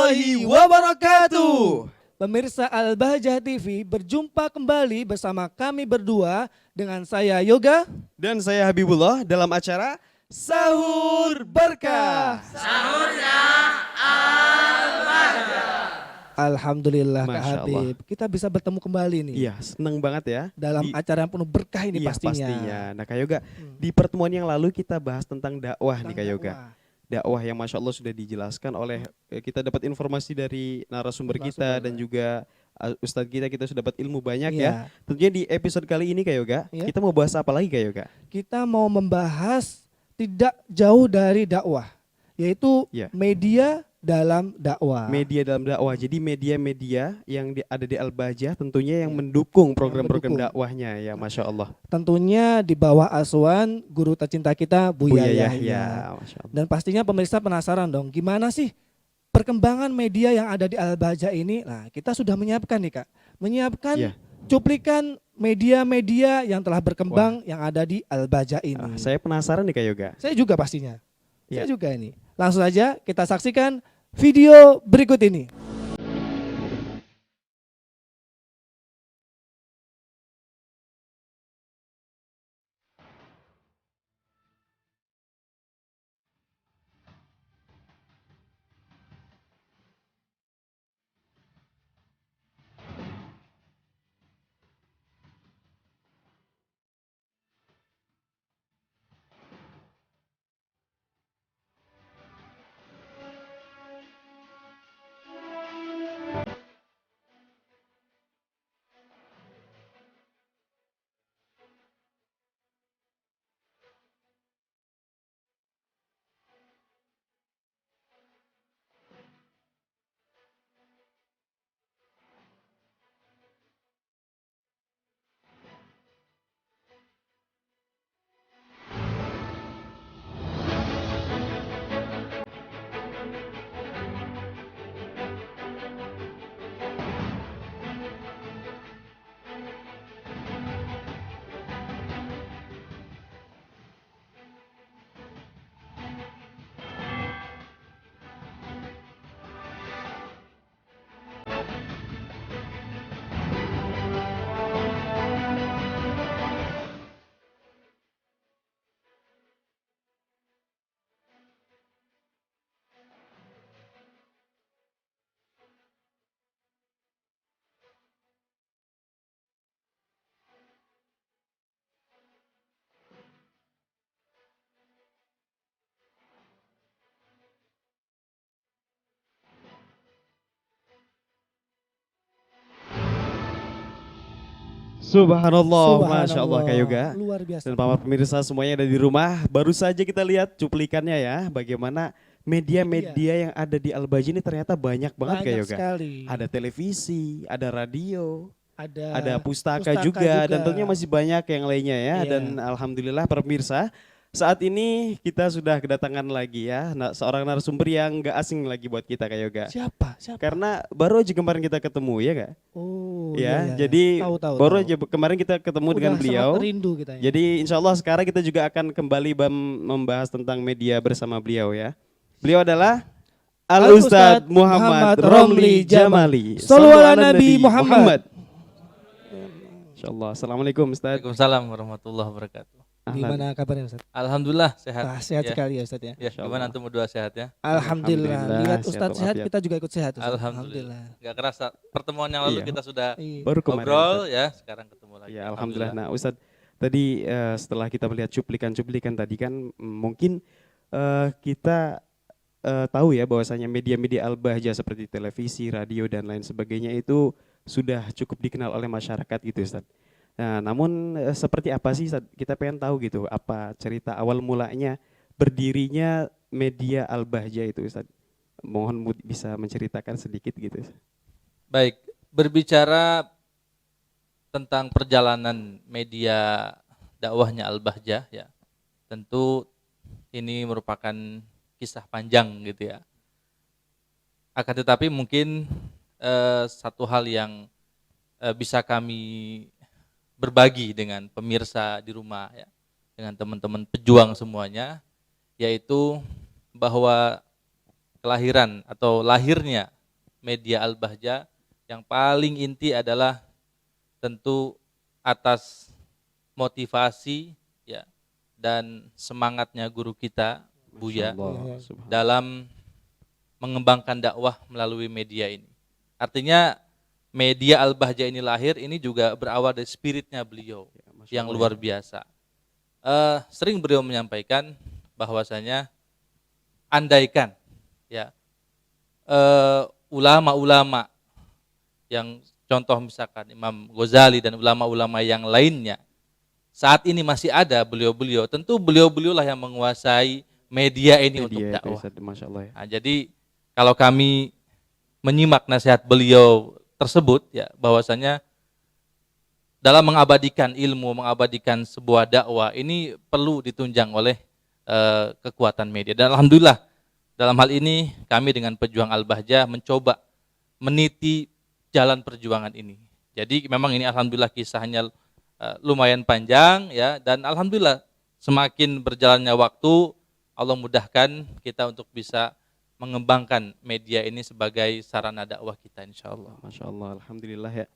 warahmatullahi wabarakatuh. Pemirsa Al-Bahjah TV, berjumpa kembali bersama kami berdua dengan saya Yoga Dan saya Habibullah dalam acara Sahur Berkah. Alhamdulillah Kak Masya Allah. Habib, kita bisa bertemu kembali nih Iya, seneng banget ya. dalam acara yang penuh berkah ini Iya, pastinya. Nah Kak Yoga, di pertemuan yang lalu kita bahas tentang dakwah nih Kak Yoga. Dakwah. Dakwah yang Masya Allah sudah dijelaskan oleh kita dapat informasi dari narasumber kita dan juga Ustadz kita sudah dapat ilmu banyak ya. Iya. Tentunya di episode kali ini Kak Yoga, Iya. kita mau bahas apa lagi Kak Yoga? Kita mau membahas tidak jauh dari dakwah, yaitu Iya. media dalam dakwah. Media dalam dakwah. Jadi media-media yang ada di Al-Bahjah tentunya yang mendukung program-program mendukung. dakwahnya ya, Masya Allah. Tentunya di bawah asuhan guru tercinta kita Buya Yahya. Masya Allah. Dan pastinya pemirsa penasaran dong, gimana sih perkembangan media yang ada di Al-Bahjah ini? Nah, kita sudah menyiapkan nih Kak, menyiapkan Iya. cuplikan media-media yang telah berkembang yang ada di Al-Bahjah ini. Saya penasaran nih Kak Yoga. Saya juga pastinya, Iya. saya juga ini. Langsung aja kita saksikan video berikut ini. Subhanallah, Masya Allah Kak Yoga. Luar biasa. Dan para pemirsa semuanya ada di rumah, baru saja kita lihat cuplikannya ya, bagaimana media-media yang ada di Al-Bahjah ini ternyata banyak banget Kak Banyak Yoga. sekali. Ada televisi, ada radio, Ada ada pustaka juga, dan tentunya masih banyak yang lainnya ya. Iya. Dan alhamdulillah para pemirsa, saat ini kita sudah kedatangan lagi ya seorang narasumber yang gak asing lagi buat kita Kak Yoga. Siapa? Karena baru aja kemarin kita ketemu ya Kak. Oh Ya, iya. jadi Tahu. baru aja kemarin kita ketemu Udah dengan beliau. sangat rindu kita ya. Jadi insya Allah sekarang kita juga akan kembali membahas tentang media bersama beliau ya. Beliau adalah Al-Ustadz Muhammad Romli Jamali. Sallu ala Nabi Muhammad. Insya Allah. Assalamualaikum Ustadz. Waalaikumsalam warahmatullahi wabarakatuh. Gimana kabarnya Ustaz? Alhamdulillah sehat. Sehat Ya. sekali ya Ustaz ya. Ya, gimana antum berdua sehat ya? Alhamdulillah. Alhamdulillah, Lihat sehat Ustaz sehat, walafiat. kita juga ikut sehat Ustaz. Alhamdulillah. Gak kerasa pertemuan yang lalu Iya. kita sudah Iya. Baru kemarin. ngobrol Ustadz. ya, sekarang ketemu lagi. Ya Alhamdulillah. Nah Ustadz tadi setelah kita melihat cuplikan-cuplikan tadi kan mungkin kita tahu ya bahwasanya media-media Al-Bahjah seperti televisi, radio dan lain sebagainya itu sudah cukup dikenal oleh masyarakat gitu Ustadz. Nah, namun seperti apa sih Ustadz? Kita pengen tahu gitu apa cerita awal mulanya berdirinya media Al-Bahjah itu Ustadz. Mohon bisa menceritakan sedikit gitu. Baik, berbicara tentang perjalanan media dakwahnya Al-Bahjah ya. Tentu ini merupakan kisah panjang gitu ya. Akan tetapi mungkin satu hal yang bisa kami berbagi dengan pemirsa di rumah ya, dengan teman-teman pejuang semuanya, yaitu bahwa kelahiran atau lahirnya media Al-Bahjah yang paling inti adalah tentu atas motivasi ya dan semangatnya guru kita Buya Masya Allah, Iya. subhanallah. dalam mengembangkan dakwah melalui media ini. Artinya media Al-Bahjah ini lahir ini juga berawal dari spiritnya beliau Ya, Masya yang Allah, luar ya. biasa. Sering beliau menyampaikan bahwasanya andaikan ya ulama-ulama yang contoh misalkan Imam Ghazali dan ulama-ulama yang lainnya saat ini masih ada beliau-beliau, tentu beliau-beliau lah yang menguasai media ini untuk Media itu, dakwah. Ustaz, Masya Allah ya. Nah, jadi kalau kami menyimak nasihat beliau tersebut ya bahwasanya dalam mengabadikan ilmu, mengabadikan sebuah dakwah ini perlu ditunjang oleh kekuatan media. Dan alhamdulillah dalam hal ini kami dengan pejuang Al-Bahjah mencoba meniti jalan perjuangan ini. Jadi memang ini alhamdulillah kisahnya lumayan panjang ya, dan alhamdulillah semakin berjalannya waktu Allah mudahkan kita untuk bisa mengembangkan media ini sebagai sarana dakwah kita insyaallah. Masya Allah, alhamdulillah ya.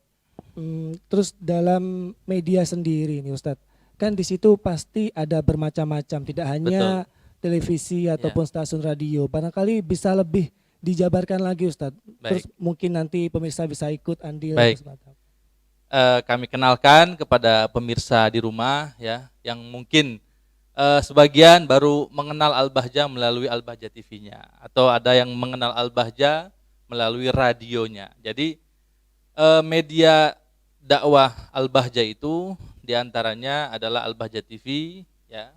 Terus dalam media sendiri nih Ustadz, kan di situ pasti ada bermacam-macam, tidak hanya televisi ataupun stasiun radio. Barangkali bisa lebih dijabarkan lagi Ustadz. Terus mungkin nanti pemirsa bisa ikut andil. Baik. Kami kenalkan kepada pemirsa di rumah ya yang mungkin sebagian baru mengenal Al-Bahjah melalui Al-Bahjah TV-nya atau ada yang mengenal Al-Bahjah melalui radionya. Jadi media dakwah Al-Bahjah itu diantaranya adalah Al-Bahjah TV ya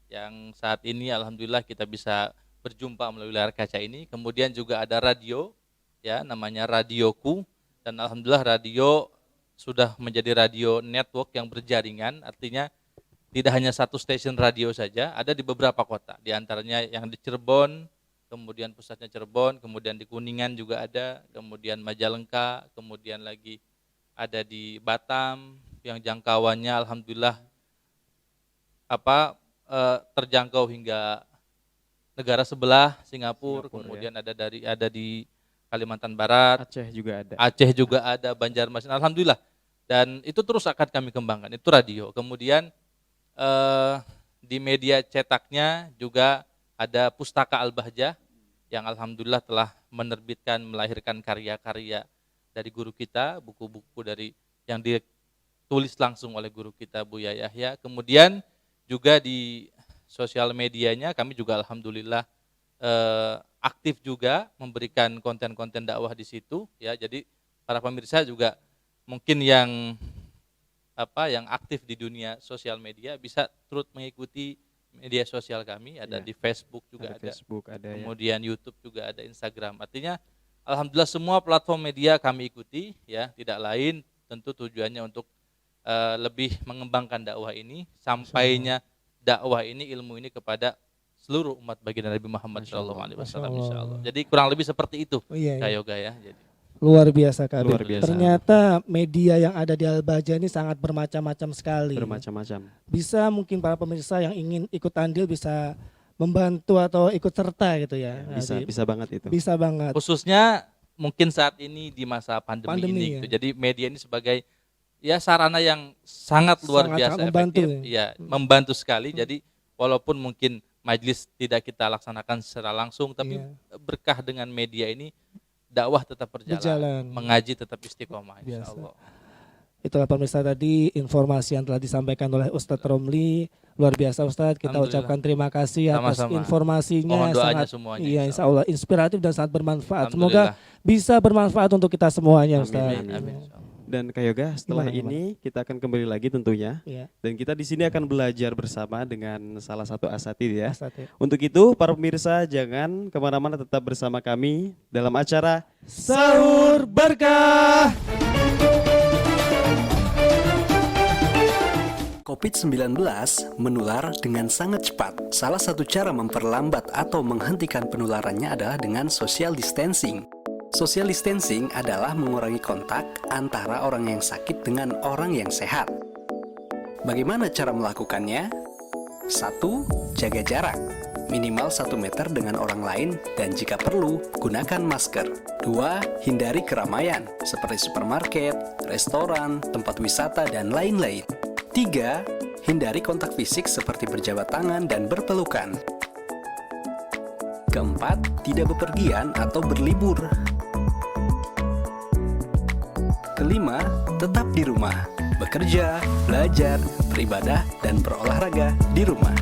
yang saat ini alhamdulillah kita bisa berjumpa melalui layar kaca ini. Kemudian juga ada radio ya namanya Radioku, dan alhamdulillah radio sudah menjadi radio network yang berjaringan, artinya tidak hanya satu stasiun radio saja, ada di beberapa kota, di antaranya yang di Cirebon, kemudian pusatnya Cirebon, kemudian di Kuningan juga ada, kemudian Majalengka, kemudian lagi ada di Batam yang jangkauannya alhamdulillah terjangkau hingga negara sebelah Singapura, kemudian ya. ada di Kalimantan Barat, Aceh juga ada, Banjarmasin, alhamdulillah. Dan itu terus akan kami kembangkan, itu radio. Kemudian di media cetaknya juga ada Pustaka Al-Bahjah yang alhamdulillah telah menerbitkan, melahirkan karya-karya dari guru kita, buku-buku dari yang ditulis langsung oleh guru kita Buya Yahya. Kemudian juga di sosial medianya kami juga alhamdulillah aktif juga memberikan konten-konten dakwah di situ ya. Jadi para pemirsa juga mungkin yang aktif di dunia sosial media bisa turut mengikuti media sosial kami, ada di Facebook juga ada, kemudian YouTube juga ada, Instagram. Artinya alhamdulillah semua platform media kami ikuti ya, tidak lain tentu tujuannya untuk lebih mengembangkan dakwah ini, sampainya dakwah ini, ilmu ini kepada seluruh umat baginda Nabi Muhammad SAW insyaallah. Jadi kurang lebih seperti itu Kak Yoga ya. Jadi luar biasa Kak. Luar biasa. Ternyata media yang ada di Al-Bahjah ini sangat bermacam-macam sekali. Bermacam-macam. Bisa mungkin para pemirsa yang ingin ikut andil bisa membantu atau ikut serta gitu ya. Bisa banget itu. Bisa banget. Khususnya mungkin saat ini di masa pandemi ini gitu. Jadi media ini sebagai ya sarana yang sangat luar biasa membantu, efektif ya, membantu sekali. Jadi walaupun mungkin majelis tidak kita laksanakan secara langsung, tapi berkah dengan media ini dakwah tetap berjalan. Mengaji tetap istiqomah insyaallah. Itulah pemirsa tadi informasi yang telah disampaikan oleh Ustadz Romli. Luar biasa Ustadz, kita ucapkan terima kasih atas informasinya. Mohon doanya semuanya. Iya, insya Allah inspiratif dan sangat bermanfaat. Semoga bisa bermanfaat untuk kita semuanya Ustadz. Amin. Dan Kak Yoga, setelah ini kita akan kembali lagi tentunya. Dan kita di sini akan belajar bersama dengan salah satu asatidz ya. Untuk itu para pemirsa jangan kemana-mana, tetap bersama kami dalam acara Sahur Berkah. COVID-19 menular dengan sangat cepat. Salah satu cara memperlambat atau menghentikan penularannya adalah dengan social distancing. Social distancing adalah mengurangi kontak antara orang yang sakit dengan orang yang sehat. Bagaimana cara melakukannya? 1. Jaga jarak. minimal 1 meter dengan orang lain dan jika perlu, gunakan masker. 2. Hindari keramaian, seperti supermarket, restoran, tempat wisata, dan lain-lain. 3. Hindari kontak fisik seperti berjabat tangan dan berpelukan. Keempat, tidak bepergian atau berlibur. Kelima, tetap di rumah, bekerja, belajar, beribadah, dan berolahraga di rumah.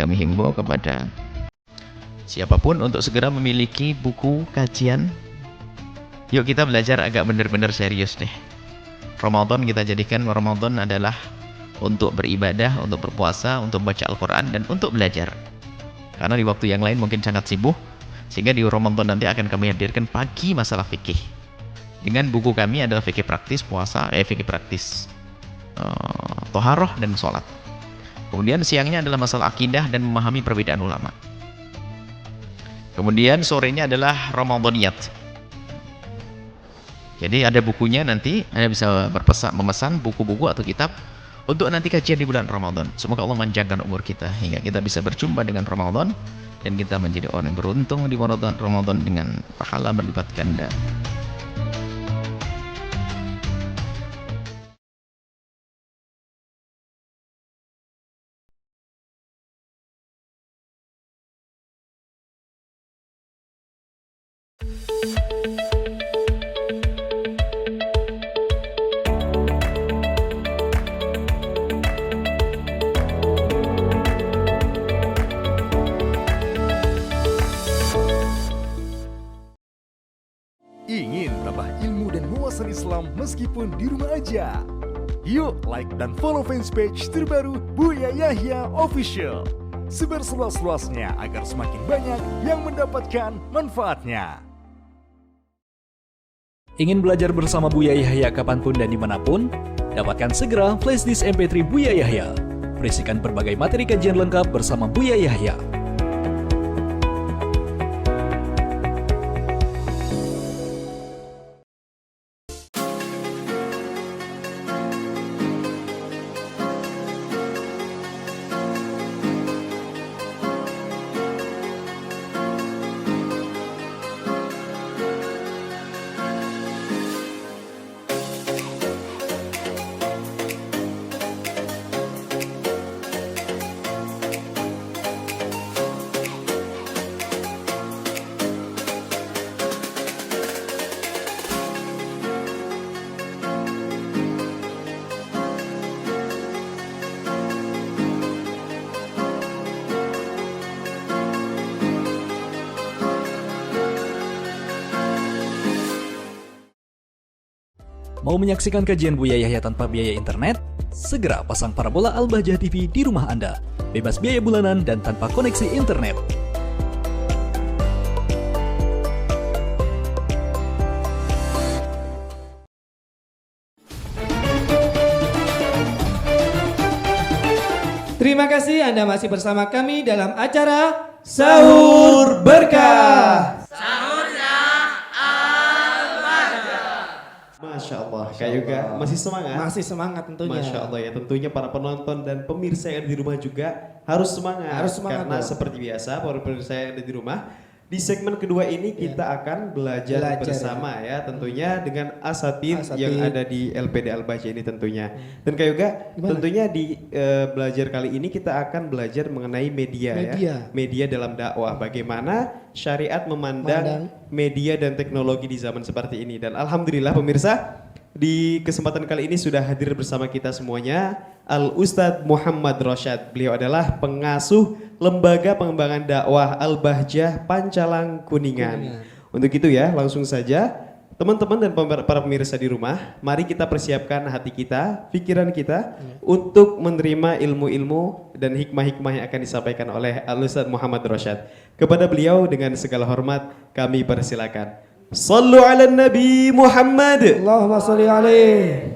Kami himbau kepada siapapun untuk segera memiliki buku kajian. Yuk kita belajar agak benar-benar serius deh. Ramadan kita jadikan Ramadan adalah untuk beribadah, untuk berpuasa, untuk baca Al-Quran, dan untuk belajar. Karena di waktu yang lain mungkin sangat sibuk, sehingga di Ramadan nanti akan kami hadirkan pagi masalah fikih. Dengan buku kami adalah fikih praktis puasa, fikih praktis toharoh dan sholat. Kemudian siangnya adalah masalah akidah dan memahami perbedaan ulama. Kemudian sorenya adalah Ramadaniyat. Jadi ada bukunya, nanti Anda bisa memesan buku-buku atau kitab untuk nanti kajian di bulan Ramadan. Semoga Allah manjangkan umur kita hingga kita bisa berjumpa dengan Ramadan dan kita menjadi orang yang beruntung di Ramadan dengan pahala berlipat ganda. Ingin tambah ilmu dan wawasan Islam meskipun di rumah aja? Yuk like dan follow fanpage terbaru Buya Yahya Official. Sebar seluas-luasnya agar semakin banyak yang mendapatkan manfaatnya. Ingin belajar bersama Buya Yahya kapanpun dan dimanapun? Dapatkan segera flashdisk MP3 Buya Yahya. berisikan berbagai materi kajian lengkap bersama Buya Yahya. Mau menyaksikan kajian Buya Yahya tanpa biaya internet? Segera pasang parabola Al-Bahjah TV di rumah Anda. Bebas biaya bulanan dan tanpa koneksi internet. Terima kasih Anda masih bersama kami dalam acara Sahur Berkah. Masya Allah, Kak Yoga masih semangat? Masih semangat tentunya. Masya Allah ya, tentunya para penonton dan pemirsa yang ada di rumah juga harus semangat. Harus semangat karena dong. seperti biasa para pemirsa yang ada di rumah, di segmen kedua ini kita akan belajar bersama ya, tentunya dengan asatid yang ada di LPD Al-Bahjah ini tentunya. Dan Kak Yoga, tentunya di belajar kali ini kita akan belajar mengenai media ya. Media dalam dakwah, bagaimana syariat memandang media dan teknologi di zaman seperti ini. Dan alhamdulillah pemirsa, di kesempatan kali ini sudah hadir bersama kita semuanya Al-Ustadz Muhammad Rosyad. Beliau adalah pengasuh Lembaga Pengembangan Dakwah Al-Bahjah Pancalang Kuningan. Untuk itu ya, langsung saja teman-teman dan para pemirsa di rumah, mari kita persiapkan hati kita, pikiran kita untuk menerima ilmu-ilmu dan hikmah-hikmah yang akan disampaikan oleh Al-Ustadz Muhammad Rosyad. Kepada beliau dengan segala hormat kami persilakan. Sallu ala Nabi Muhammad. Allahumma sholli alaihi.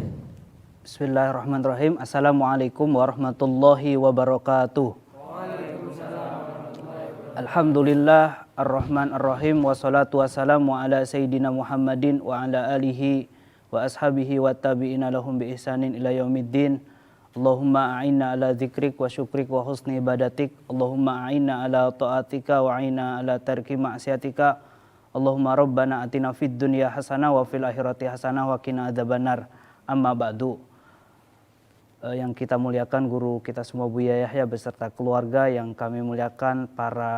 Bismillahirrahmanirrahim. Assalamualaikum warahmatullahi wabarakatuh. Alhamdulillah ar-Rahman ar-Rahim. Wassalatu wassalamu ala Sayyidina Muhammadin wa ala alihi wa ashabihi wa tabi'ina lahum bi ihsanin ila yaumiddin. Allahumma a'inna ala dzikrik wa syukrik wa husni ibadatik. Allahumma a'inna ala ta'atika wa a'inna ala tarki ma'siyatika. Allahumma rabbana atina fid dunya hasanah wa fil akhirati hasanah wa qina adzabannar. Amma ba'du. Yang kita muliakan guru kita semua Buya Yahya beserta keluarga, yang kami muliakan para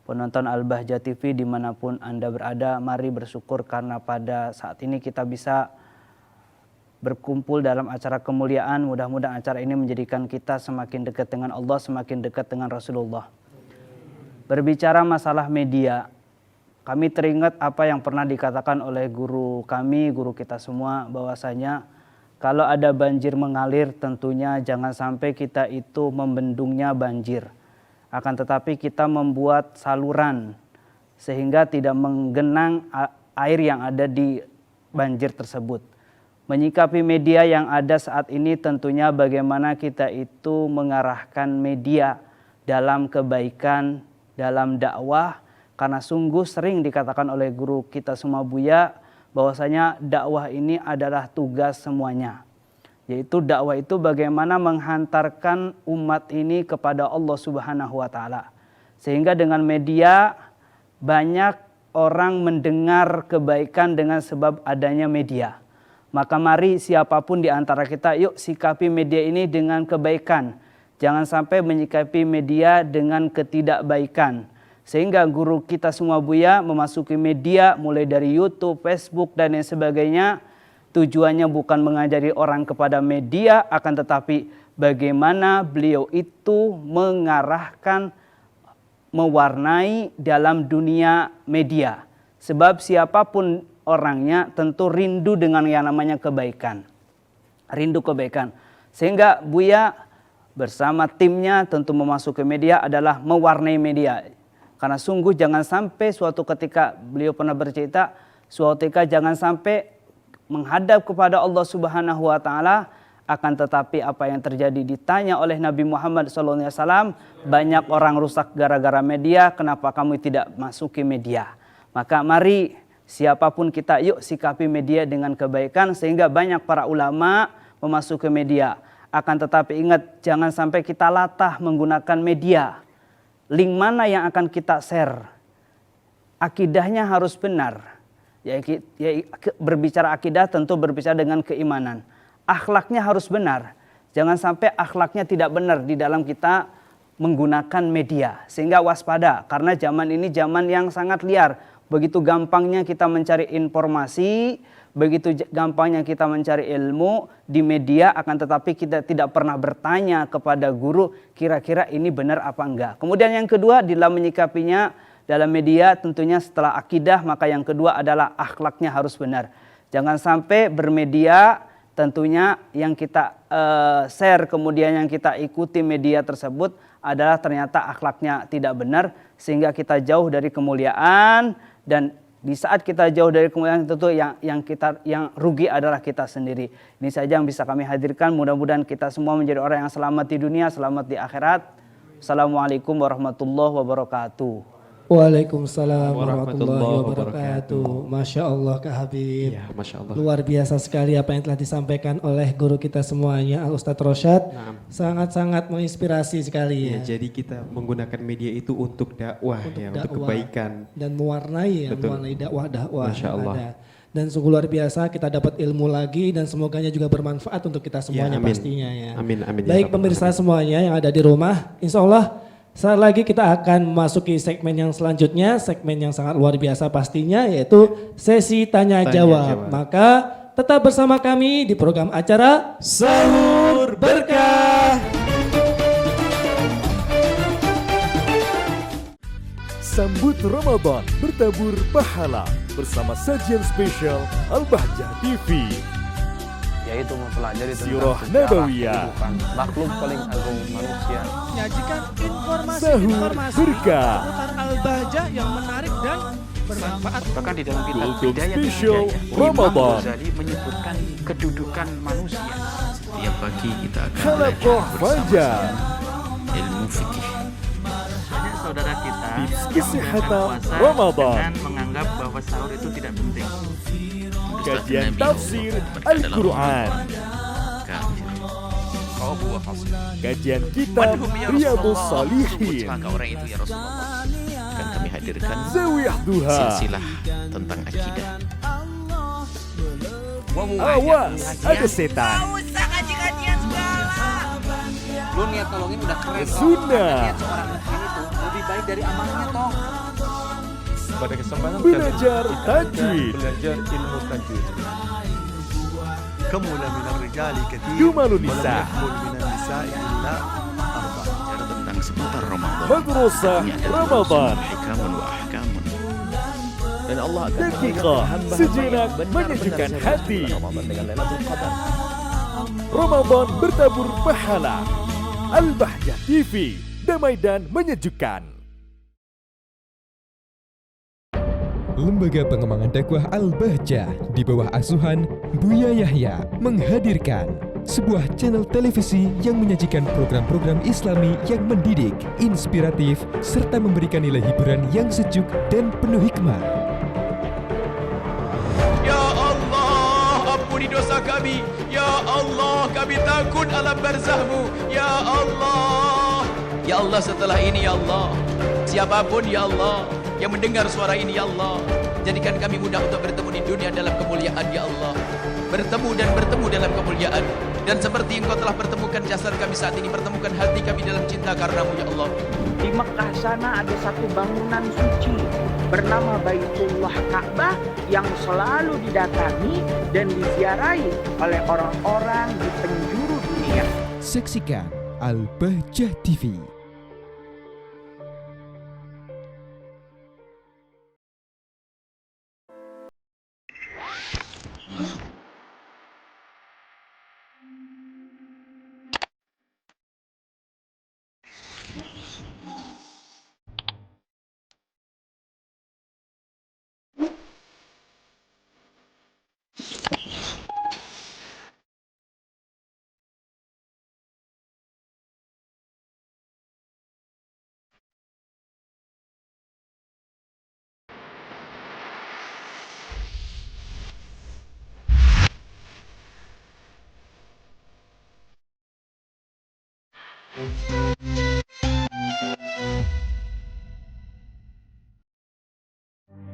penonton Al-Bahjah TV dimanapun Anda berada, mari bersyukur karena pada saat ini kita bisa berkumpul dalam acara kemuliaan. Mudah-mudahan acara ini menjadikan kita semakin dekat dengan Allah, semakin dekat dengan Rasulullah. Berbicara masalah media, kami teringat apa yang pernah dikatakan oleh guru kami, guru kita semua, bahwasanya kalau ada banjir mengalir, tentunya jangan sampai kita itu membendungnya banjir. Akan tetapi kita membuat saluran sehingga tidak menggenang air yang ada di banjir tersebut. Menyikapi media yang ada saat ini tentunya bagaimana kita itu mengarahkan media dalam kebaikan, dalam dakwah. Karena sungguh sering dikatakan oleh guru kita semua Buya, bahwasanya dakwah ini adalah tugas semuanya. Yaitu dakwah itu bagaimana menghantarkan umat ini kepada Allah Subhanahu wa taala. Sehingga dengan media banyak orang mendengar kebaikan dengan sebab adanya media. Maka mari siapapun di antara kita, yuk sikapi media ini dengan kebaikan. Jangan sampai menyikapi media dengan ketidakbaikan. Sehingga guru kita semua Buya memasuki media mulai dari YouTube, Facebook dan lain sebagainya. Tujuannya bukan mengajari orang kepada media, akan tetapi bagaimana beliau itu mengarahkan, mewarnai dalam dunia media. Sebab siapapun orangnya tentu rindu dengan yang namanya kebaikan. Rindu kebaikan. Sehingga Buya bersama timnya tentu memasuki media adalah mewarnai media. Karena sungguh jangan sampai suatu ketika, beliau pernah bercerita, suatu ketika jangan sampai menghadap kepada Allah Subhanahu wa taala, Akan tetapi apa yang terjadi ditanya oleh Nabi Muhammad SAW, banyak orang rusak gara-gara media, kenapa kamu tidak masuki media? Maka mari siapapun kita, yuk sikapi media dengan kebaikan sehingga banyak para ulama memasuki media. Akan tetapi ingat, jangan sampai kita latah menggunakan media. Link mana yang akan kita share? Akidahnya harus benar. Berbicara akidah tentu berbicara dengan keimanan. Akhlaknya harus benar. Jangan sampai akhlaknya tidak benar di dalam kita menggunakan media. Sehingga waspada, karena zaman ini zaman yang sangat liar. Begitu gampangnya kita mencari informasi, begitu gampangnya kita mencari ilmu di media, akan tetapi kita tidak pernah bertanya kepada guru, kira-kira ini benar apa enggak. Kemudian yang kedua, dalam menyikapinya dalam media tentunya setelah akidah, maka yang kedua adalah akhlaknya harus benar. Jangan sampai bermedia, tentunya yang kita share, kemudian yang kita ikuti media tersebut adalah ternyata akhlaknya tidak benar, sehingga kita jauh dari kemuliaan. Dan di saat kita jauh dari kemuliaan, tentu yang rugi adalah kita sendiri. Ini saja yang bisa kami hadirkan. Mudah-mudahan kita semua menjadi orang yang selamat di dunia, selamat di akhirat. Assalamualaikum warahmatullahi wabarakatuh. Waalaikumsalam warahmatullahi wabarakatuh. Masya Allah Kak Habib. Ya, Masya Allah. Luar biasa sekali apa yang telah disampaikan oleh guru kita semuanya, Al Ustadz Rosyad. Sangat-sangat menginspirasi sekali ya. Jadi kita menggunakan media itu untuk dakwah, untuk kebaikan. Dan mewarnai dakwah-dakwah Masya yang Allah. ada. Dan sungguh luar biasa, kita dapat ilmu lagi dan semoganya juga bermanfaat untuk kita semuanya amin. pastinya ya. Amin, amin. Baik pemirsa semuanya yang ada di rumah, insya Allah saat lagi kita akan memasuki segmen yang selanjutnya, segmen yang sangat luar biasa pastinya, yaitu sesi tanya jawab. Maka tetap bersama kami di program acara Sahur Berkah. Sambut Ramadan bertabur pahala bersama sajian spesial Al-Bahjah TV. Yaitu mempelajari Sirah tentang Nabawiyah, makhluk paling agung manusia. Menyajikan Sahur informasi Berkah, seputar Al-Bahjah yang menarik dan bermanfaat. Bahkan di dalam kitab Kultum Bidayah Spesial Imam Ramadan. Ghazali menyebutkan kedudukan manusia. Setiap pagi kita akan Halakoh Fajar, ilmu fikih. Banyak saudara kita Tips yang kesehatan menjalankan puasa Ramadan. dengan menganggap bahwa sahur itu tidak penting. kajian tafsir Al-Quran, kajian kitab Riyadhus Shalihin, Orang itu ya Rasulullah. Akan kami hadirkan Zawiyah Duha. silsilah tentang akidah. Awas, ada setan. Lu niat tolongin udah keren. Sunnah. Niat seorang mukmin itu lebih baik dari amalnya toh. Pada kesempatan Belajar tajwid. belajar ilmu tajwid. كمل من الرجال كثير Jumalun ولم Nisa, يكمل من النساء إلا أربعة. Bicara tentang seputar Ramadan. Madrasah Ini ada Ramadan. hikamun wa ahkamun. Dan Allah akan Dakikah sejenak menyejukkan hati. Ramadan bertabur pahala. Al-Bahjah TV, damai dan menyejukkan. Lembaga Pengembangan Dakwah Al-Bahjah di bawah asuhan Buya Yahya menghadirkan sebuah channel televisi yang menyajikan program-program Islami yang mendidik, inspiratif, serta memberikan nilai hiburan yang sejuk dan penuh hikmah. Ya Allah, ampuni dosa kami. Ya Allah, kami takut alam barzahmu. Ya Allah. Ya Allah, setelah ini ya Allah, siapapun ya Allah yang mendengar suara ini ya Allah, jadikan kami mudah untuk bertemu di dunia dalam kemuliaan ya Allah. Bertemu dan bertemu dalam kemuliaan. Dan seperti Engkau telah pertemukan jasad kami saat ini, pertemukan hati kami dalam cinta karenamu ya Allah. Di Mekah sana ada satu bangunan suci bernama Baitullah Ka'bah yang selalu didatangi dan diziarahi oleh orang-orang di penjuru dunia. Saksikan Al-Bahjah TV.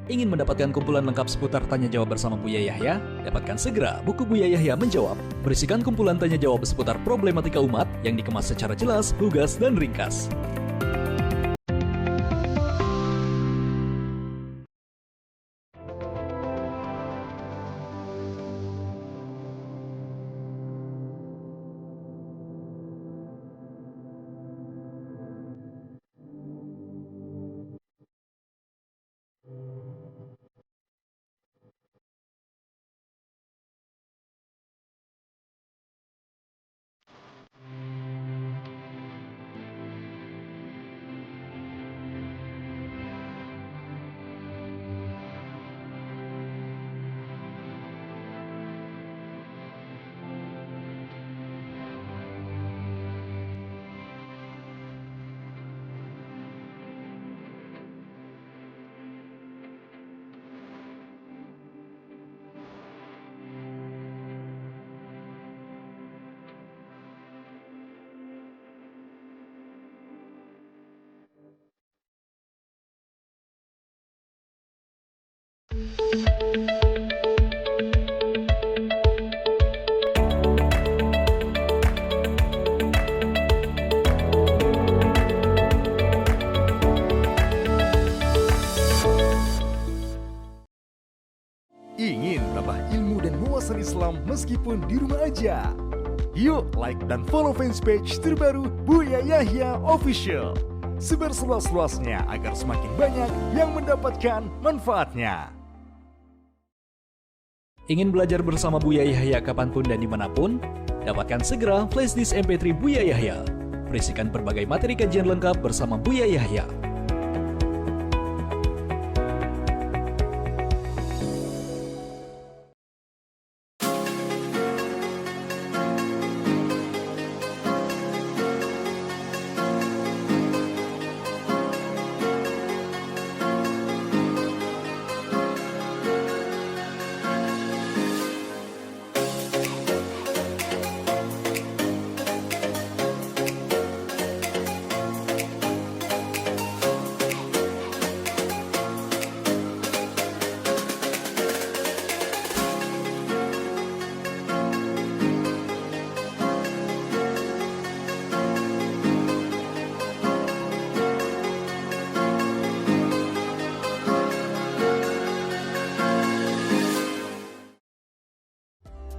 Ingin mendapatkan kumpulan lengkap seputar Tanya Jawab bersama Buya Yahya? Dapatkan segera buku Buya Yahya Menjawab. Berisikan kumpulan tanya jawab seputar problematika umat yang dikemas secara jelas, lugas, dan ringkas. Ingin tambah ilmu dan wawasan Islam meskipun di rumah aja? Yuk like dan follow fanspage terbaru Buya Yahya Official. Sebar seluas-luasnya agar semakin banyak yang mendapatkan manfaatnya. Ingin belajar bersama Buya Yahya kapanpun dan dimanapun? Dapatkan segera flashdisk MP3 Buya Yahya. Berisikan berbagai materi kajian lengkap bersama Buya Yahya.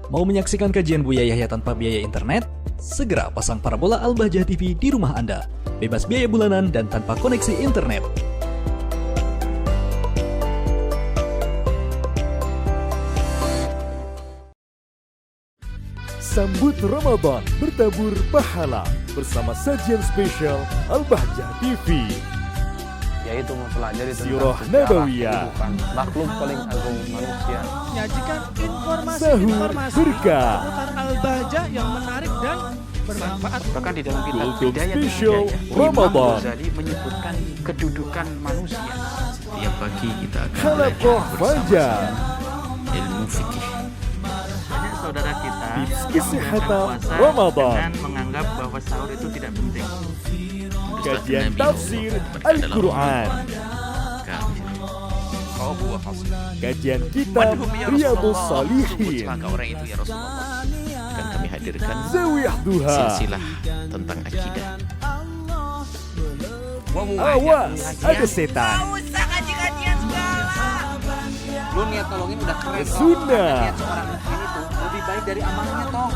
Mau menyaksikan kajian Buya Yahya tanpa biaya internet? Segera pasang parabola Al-Bahjah TV di rumah Anda. Bebas biaya bulanan dan tanpa koneksi internet. Sambut Ramadan bertabur pahala bersama sajian spesial Al-Bahjah TV. Yaitu mempelajari Sirah tentang Nabawiyah, makhluk paling agung manusia. Menyajikan Sahur informasi Berkah, seputar Al-Bahjah yang menarik dan bermanfaat. Bahkan di dalam kitab Kultum Hidayah Spesial Imam Ramadan, Ghazali menyebutkan kedudukan manusia. Setiap pagi kita akan Halakoh Fajar, ilmu fikih. Banyak saudara kita Tips yang kesehatan menggunakan puasa Ramadan, dengan menganggap bahwa sahur itu tidak penting. kajian tafsir Al-Quran, kajian kitab Riyadhus Shalihin, Orang itu ya Rasulullah. Akan kami hadirkan Zawiyah Duha, silsilah tentang akidah. Awas ada setan, Lu niat tolongin udah keren. Sunnah, Niat seorang mukmin itu lebih baik dari amalnya toh.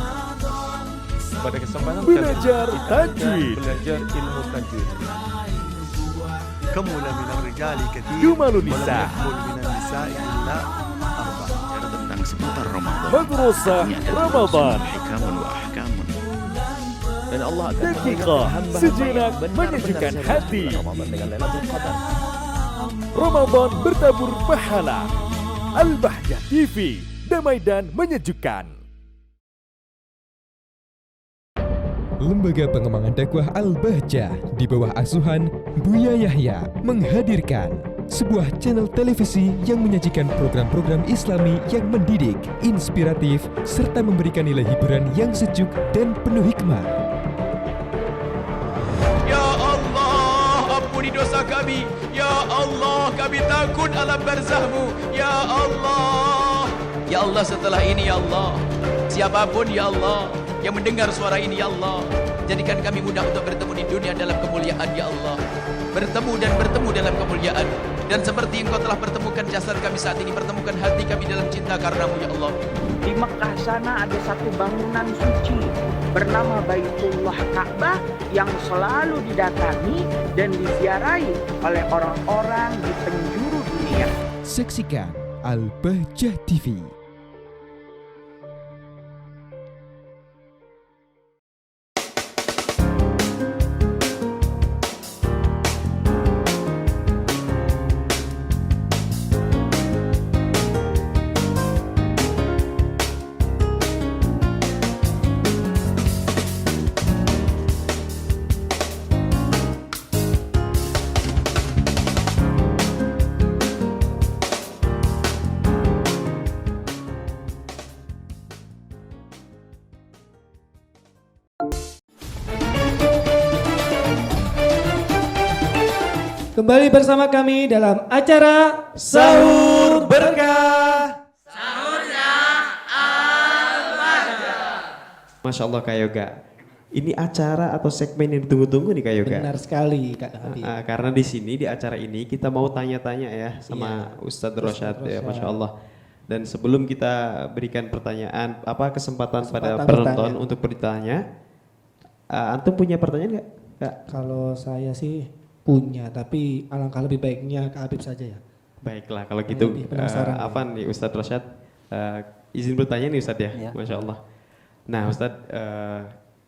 Pada kesempatan belajar kali ini, tajwid, belajar ilmu tajwid. كمل من الرجال كثير Jumalun ولم Nisa, يكمل من النساء إلا 4. Bicara tentang seputar Ramadan. Madrasah Ini adalah Ramadan, hikamun wa ahkamun. Dan Allah akan Dakikah sejenak menyejukkan hati. Ramadan bertabur pahala. Al-Bahjah TV, damai dan menyejukkan. Lembaga Pengembangan Dakwah Al-Bahjah di bawah asuhan Buya Yahya menghadirkan sebuah channel televisi yang menyajikan program-program Islami yang mendidik, inspiratif, serta memberikan nilai hiburan yang sejuk dan penuh hikmah. ampuni dosa kami. Ya Allah, kami takut alam barzahmu. Ya Allah. Ya Allah, setelah ini ya Allah, siapapun ya Allah yang mendengar suara ini ya Allah, jadikan kami mudah untuk bertemu di dunia dalam kemuliaan ya Allah. Bertemu dan bertemu dalam kemuliaan. Dan seperti Engkau telah pertemukan jasad kami saat ini, pertemukan hati kami dalam cinta karenamu ya Allah. Di Mekah sana ada satu bangunan suci bernama Baitullah Ka'bah yang selalu didatangi dan diziarahi oleh orang-orang di penjuru dunia. Saksikan Al-Bahjah TV. Kembali bersama kami dalam acara Sahur Berkah. Masya Allah Kak Yoga. Ini acara atau segmen yang ditunggu-tunggu nih Kak Yoga. Benar sekali Kak Habib. Karena di sini di acara ini kita mau tanya-tanya ya sama Ustadz Rosyad ya, Masya Allah. Dan sebelum kita berikan pertanyaan, kesempatan pada penonton untuk bertanya, antum punya pertanyaan nggak Kak? Kalau saya sih punya, tapi alangkah lebih baiknya Kak Habib saja ya. Baiklah kalau gitu, Afan nih Ustadz Rosyad, izin bertanya nih Ustadz ya, Masya Allah. Nah Ustadz,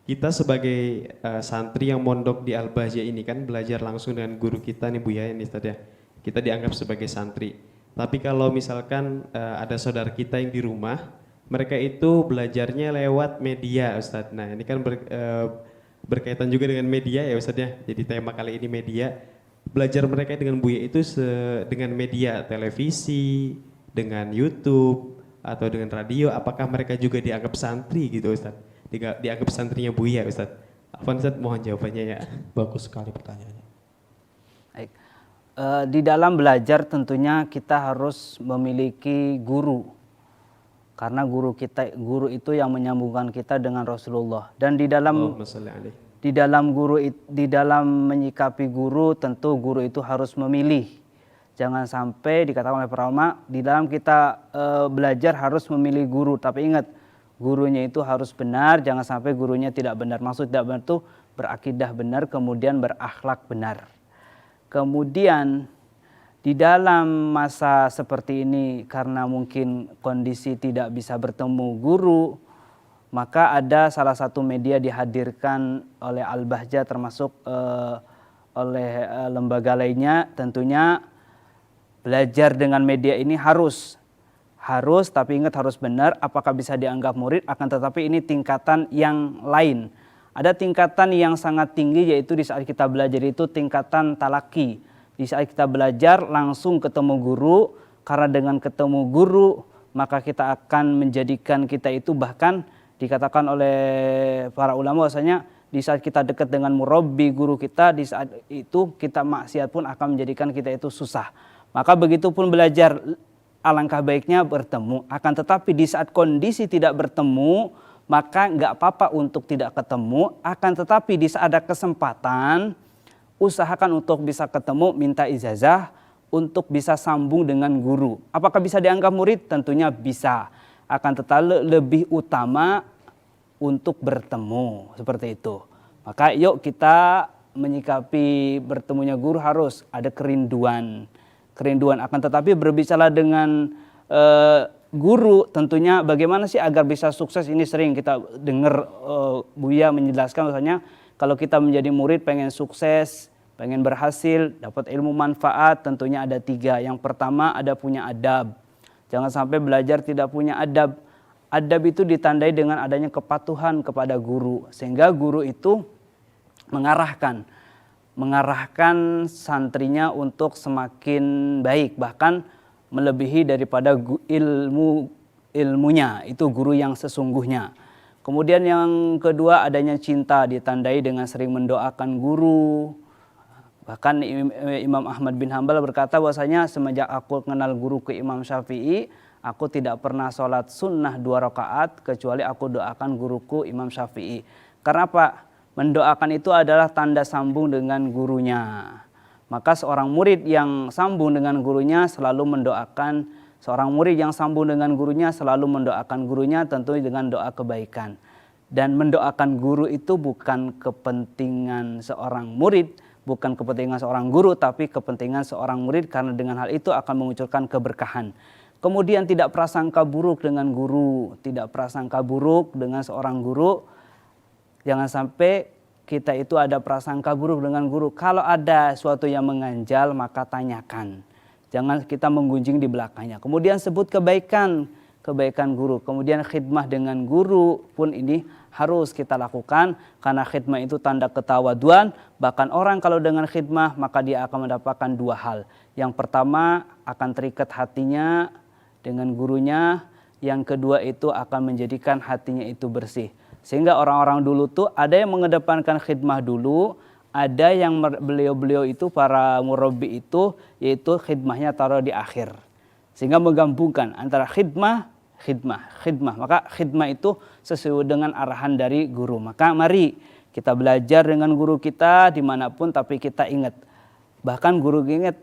kita sebagai santri yang mondok di Al-Bahjah ini kan belajar langsung dengan guru kita nih Buya ini Ustadz ya. Kita dianggap sebagai santri. Tapi kalau misalkan ada saudara kita yang di rumah, mereka itu belajarnya lewat media Ustadz. Nah ini kan berkaitan juga dengan media ya Ustadz ya. Jadi tema kali ini media. Belajar mereka dengan Buya itu dengan media televisi, dengan YouTube, atau dengan radio. Apakah mereka juga dianggap santri gitu Ustadz? Dianggap santrinya Buya Ustadz? Afwan Ustadz, mohon jawabannya ya. Bagus sekali pertanyaannya. Baik. Di dalam belajar tentunya kita harus memiliki guru. Karena guru itu yang menyambungkan kita dengan Rasulullah. Dan di dalam menyikapi guru, tentu guru itu harus memilih. Jangan sampai dikatakan oleh para ulama, di dalam kita belajar harus memilih guru. Tapi ingat, gurunya itu harus benar, jangan sampai gurunya tidak benar. Maksud tidak benar itu berakidah benar, kemudian berakhlak benar. Kemudian di dalam masa seperti ini, karena mungkin kondisi tidak bisa bertemu guru, maka ada salah satu media dihadirkan oleh Al-Bahjah termasuk oleh lembaga lainnya. Tentunya belajar dengan media ini harus, tapi ingat harus benar. Apakah bisa dianggap murid? Akan tetapi ini tingkatan yang lain. Ada tingkatan yang sangat tinggi, yaitu di saat kita belajar itu tingkatan talaki. Di saat kita belajar langsung ketemu guru, karena dengan ketemu guru maka kita akan menjadikan kita itu, bahkan dikatakan oleh para ulama bahwasanya di saat kita dekat dengan murabbi guru kita, di saat itu kita maksiat pun akan menjadikan kita itu susah. Maka begitu pun belajar, alangkah baiknya bertemu. Akan tetapi di saat kondisi tidak bertemu, maka nggak apa-apa untuk tidak ketemu. Akan tetapi di saat ada kesempatan, usahakan untuk bisa ketemu, minta ijazah untuk bisa sambung dengan guru. Apakah bisa dianggap murid? Tentunya bisa. Akan tetapi lebih utama untuk bertemu, seperti itu. Maka yuk kita menyikapi bertemunya guru harus ada kerinduan. Akan tetapi berbicara dengan guru, tentunya bagaimana sih agar bisa sukses. Ini sering kita dengar Buya menjelaskan misalnya kalau kita menjadi murid pengen sukses, pengen berhasil, dapat ilmu manfaat, tentunya ada 3. Yang pertama ada punya adab. Jangan sampai belajar tidak punya adab. Adab itu ditandai dengan adanya kepatuhan kepada guru, sehingga guru itu mengarahkan santrinya untuk semakin baik, bahkan melebihi daripada ilmunya, itu guru yang sesungguhnya. Kemudian yang kedua adanya cinta, ditandai dengan sering mendoakan guru, Bahkan Imam Ahmad bin Hambal berkata bahwasanya semenjak aku kenal guruku Imam Syafi'i, aku tidak pernah sholat sunnah 2 rakaat kecuali aku doakan guruku Imam Syafi'i. Karena apa? Mendoakan itu adalah tanda sambung dengan gurunya. Maka seorang murid yang sambung dengan gurunya selalu mendoakan, seorang murid yang sambung dengan gurunya selalu mendoakan gurunya tentu dengan doa kebaikan. Dan mendoakan guru itu bukan kepentingan seorang murid, bukan kepentingan seorang guru, tapi kepentingan seorang murid, karena dengan hal itu akan mengucurkan keberkahan. Kemudian tidak prasangka buruk dengan guru, tidak prasangka buruk dengan seorang guru. Jangan sampai kita itu ada prasangka buruk dengan guru. Kalau ada suatu yang mengganjal maka tanyakan. Jangan kita menggunjing di belakangnya. Kemudian sebut kebaikan guru. Kemudian khidmah dengan guru pun ini harus kita lakukan, karena khidmah itu tanda ketawaduan. Bahkan orang kalau dengan khidmah maka dia akan mendapatkan 2 hal. Yang pertama akan terikat hatinya dengan gurunya. Yang kedua itu akan menjadikan hatinya itu bersih. Sehingga orang-orang dulu tuh ada yang mengedepankan khidmah dulu, ada yang beliau-beliau itu para murabbi itu yaitu khidmahnya taruh di akhir. Sehingga menggabungkan antara khidmah. Maka khidmah itu sesuai dengan arahan dari guru. Maka mari kita belajar dengan guru kita dimanapun, tapi kita ingat. Bahkan guru ingat,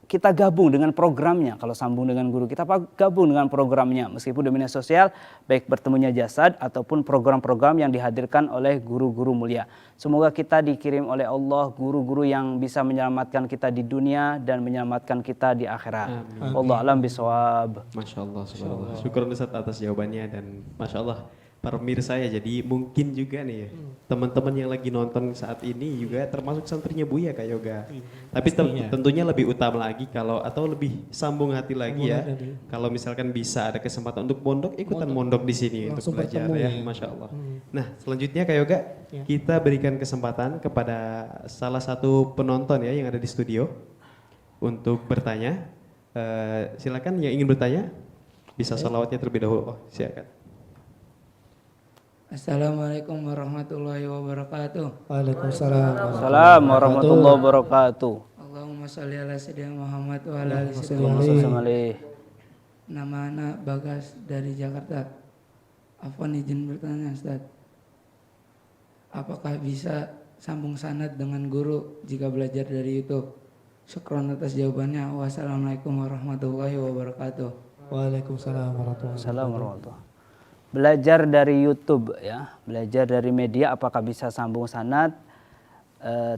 kita gabung dengan programnya. Kalau sambung dengan guru kita, gabung dengan programnya. Meskipun di media sosial, baik bertemunya jasad ataupun program-program yang dihadirkan oleh guru-guru mulia. Semoga kita dikirim oleh Allah guru-guru yang bisa menyelamatkan kita di dunia dan menyelamatkan kita di akhirat. Wallahu a'lam bishawab. Masya Allah, subhanallah. Syukur Ustaz atas jawabannya, dan Masya Allah para pemirsa ya, jadi mungkin juga nih ya, teman-teman yang lagi nonton saat ini juga termasuk santrinya Buya Kak Yoga. Tapi tentunya lebih utama lagi atau lebih sambung hati lagi ya. Kalau misalkan bisa ada kesempatan untuk mondok, ikutan mondok di sini untuk belajar ya, Masya Allah. Nah selanjutnya Kak Yoga, kita berikan kesempatan kepada salah satu penonton ya yang ada di studio untuk bertanya. Silakan yang ingin bertanya, bisa salawatnya terlebih dahulu. Oh, silakan. Assalamualaikum warahmatullahi wabarakatuh. Waalaikumsalam warahmatullahi wabarakatuh. Allahumma sholli ala sayyidina Muhammad wa ala ali sayyidina. Nama anak Bagas dari Jakarta. Afwan izin bertanya Ustaz. Apakah bisa sambung sanad dengan guru jika belajar dari YouTube? Syukron atas jawabannya. Wassalamualaikum warahmatullahi wabarakatuh. Waalaikumsalam warahmatullahi wabarakatuh. Belajar dari YouTube ya, belajar dari media apakah bisa sambung sanad?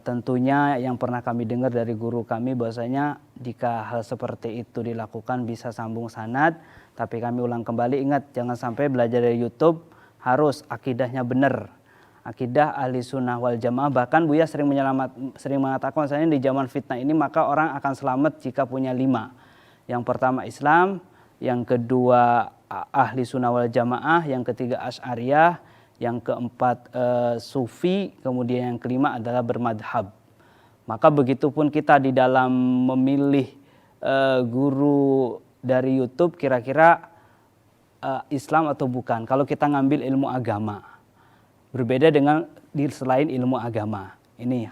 Tentunya yang pernah kami dengar dari guru kami bahwasanya jika hal seperti itu dilakukan bisa sambung sanad. Tapi kami ulang kembali, ingat jangan sampai belajar dari YouTube harus akidahnya benar. Akidah ahli sunnah wal jamaah. Bahkan Buya sering mengatakan misalnya di zaman fitnah ini maka orang akan selamat jika punya 5. Yang pertama Islam, yang kedua ahli sunnah wal jamaah, yang ketiga asy'ariyah, yang keempat sufi, kemudian yang kelima adalah bermadhab. Maka begitupun kita di dalam memilih guru dari YouTube, kira-kira Islam atau bukan. Kalau kita ngambil ilmu agama, berbeda dengan selain ilmu agama. Ini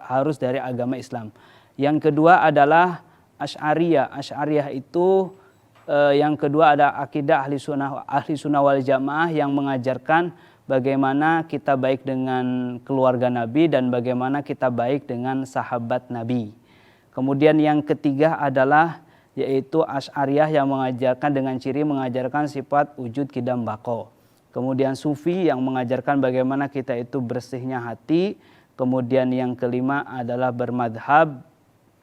harus dari agama Islam. Yang kedua adalah asy'ariyah. Asy'ariyah itu yang kedua ada akidah ahli sunnah wal jamaah yang mengajarkan bagaimana kita baik dengan keluarga Nabi dan bagaimana kita baik dengan sahabat Nabi. Kemudian yang ketiga adalah yaitu asy'ariyah yang mengajarkan dengan ciri mengajarkan sifat wujud qidam baqo. Kemudian sufi yang mengajarkan bagaimana kita itu bersihnya hati. Kemudian yang kelima adalah bermadhab,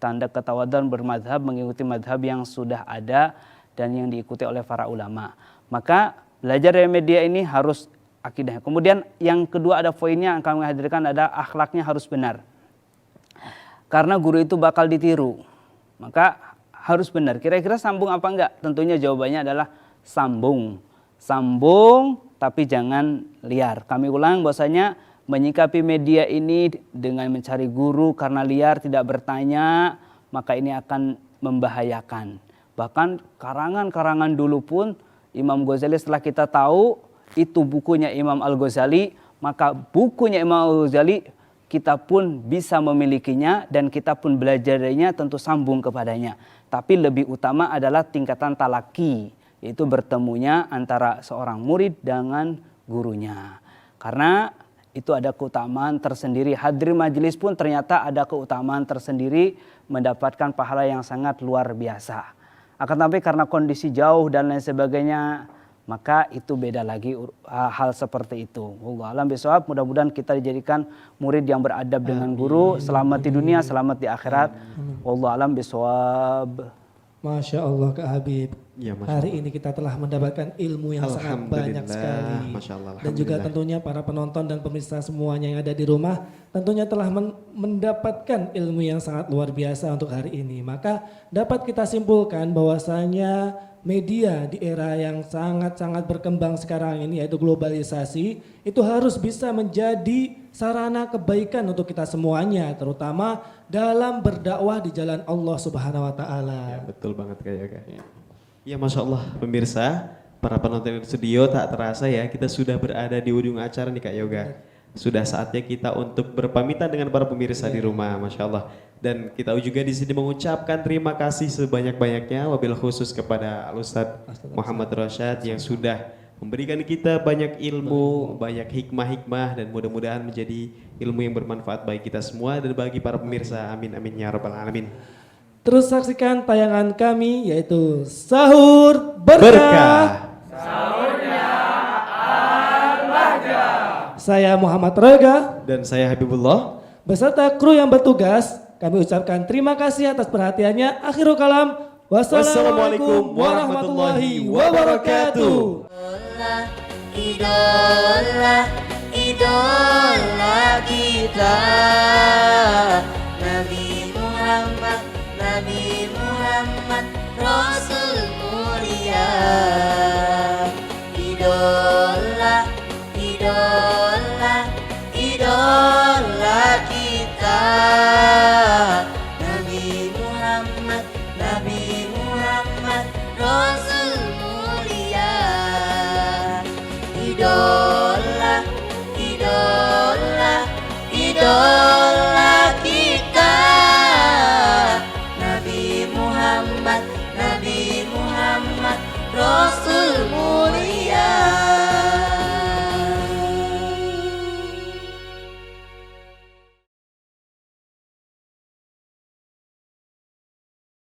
tanda ketawaduan bermadhab, mengikuti madhab yang sudah ada dan yang diikuti oleh para ulama. Maka belajar dari media ini harus akidahnya. Kemudian yang kedua ada poinnya yang kami hadirkan ada akhlaknya harus benar. Karena guru itu bakal ditiru. Maka harus benar. Kira-kira sambung apa enggak? Tentunya jawabannya adalah sambung. Sambung tapi jangan liar. Kami ulang bahwasanya menyikapi media ini dengan mencari guru karena liar tidak bertanya, maka ini akan membahayakan. Bahkan karangan-karangan dulu pun Imam Ghazali setelah kita tahu itu bukunya Imam Al-Ghazali, maka bukunya Imam Al-Ghazali kita pun bisa memilikinya dan kita pun belajar darinya, tentu sambung kepadanya. Tapi lebih utama adalah tingkatan talaki, yaitu bertemunya antara seorang murid dengan gurunya. Karena itu ada keutamaan tersendiri. Hadir majelis pun ternyata ada keutamaan tersendiri, mendapatkan pahala yang sangat luar biasa. Akan tapi karena kondisi jauh dan lain sebagainya, maka itu beda lagi hal seperti itu. Wallahu a'lam bishawab. Mudah-mudahan kita dijadikan murid yang beradab dengan guru, selamat di dunia, selamat di akhirat. Wallahu a'lam bishawab. Masya Allah Kak Habib. Ya, hari ini kita telah mendapatkan ilmu yang sangat banyak sekali. Masya Allah, dan juga tentunya para penonton dan pemirsa semuanya yang ada di rumah tentunya telah mendapatkan ilmu yang sangat luar biasa untuk hari ini. Maka dapat kita simpulkan bahwasanya media di era yang sangat-sangat berkembang sekarang ini, yaitu globalisasi, itu harus bisa menjadi sarana kebaikan untuk kita semuanya, terutama dalam berdakwah di jalan Allah Subhanahu wa taala. Ya, betul banget Kak Yoga. Ya, Masya Allah pemirsa, para penonton di studio, tak terasa ya kita sudah berada di ujung acara nih Kak Yoga. Sudah saatnya kita untuk berpamitan dengan para pemirsa di rumah, Masya Allah. Dan kita juga di sini mengucapkan terima kasih sebanyak-banyaknya, wabil khusus kepada Al-Ustadz Muhammad Rosyad yang sudah memberikan kita banyak ilmu, banyak hikmah-hikmah, dan mudah-mudahan menjadi ilmu yang bermanfaat bagi kita semua dan bagi para pemirsa. Amin amin ya rabbal alamin. Terus saksikan tayangan kami yaitu Sahur Berkah. Sahurnya Al-Bahjah. Saya Muhammad Rega dan saya Habibullah beserta kru yang bertugas. Kami ucapkan terima kasih atas perhatiannya. Akhirul kalam. Wassalamualaikum warahmatullahi wabarakatuh. Idola, idola kita, Nabi Muhammad, Nabi Muhammad, Rasul mulia. Idola, idola, idola kita, Nabi Muhammad, Nabi Muhammad, Rasul mulia. Idola.